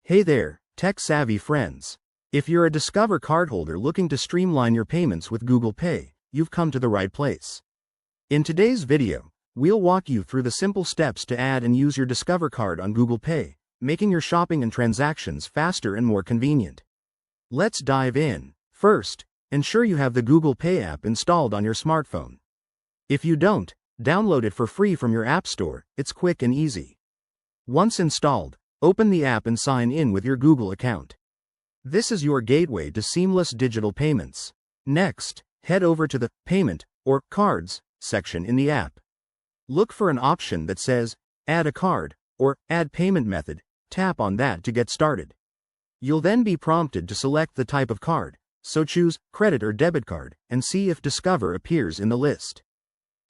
Hey there, tech-savvy friends. If you're a Discover cardholder looking to streamline your payments with Google Pay, you've come to the right place. In today's video, we'll walk you through the simple steps to add and use your Discover card on Google Pay, making your shopping and transactions faster and more convenient. Let's dive in. First, ensure you have the Google Pay app installed on your smartphone. If you don't, download it for free from your App Store. It's quick and easy. Once installed, open the app and sign in with your Google account. This is your gateway to seamless digital payments. Next, head over to the Payment or Cards section in the app. Look for an option that says Add a card or Add payment method. Tap on that to get started. You'll then be prompted to select the type of card, so choose Credit or Debit card and see if Discover appears in the list.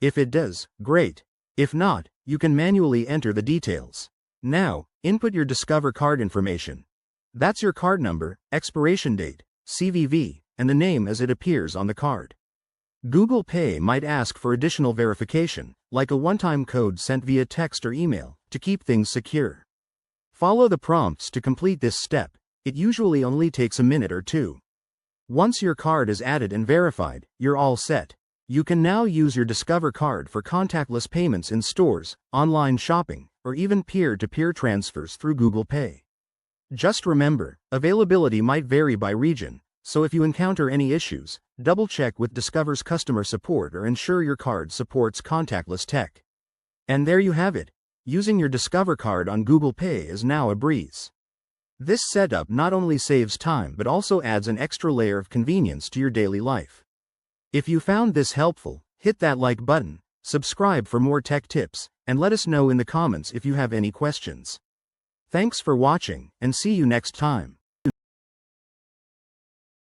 If it does, great. If not, you can manually enter the details. Now, input your Discover card information. That's your card number, expiration date, CVV, and the name as it appears on the card. Google Pay might ask for additional verification, like a one-time code sent via text or email, to keep things secure. Follow the prompts to complete this step. It usually only takes a minute or two. Once your card is added and verified, you're all set. You can now use your Discover card for contactless payments in stores, online shopping, or even peer-to-peer transfers through Google Pay. Just remember, availability might vary by region, so if you encounter any issues, double-check with Discover's customer support or ensure your card supports contactless tech. And there you have it. Using your Discover card on Google Pay is now a breeze. This setup not only saves time but also adds an extra layer of convenience to your daily life. If you found this helpful, hit that like button, subscribe for more tech tips, and let us know in the comments if you have any questions. Thanks for watching, and see you next time.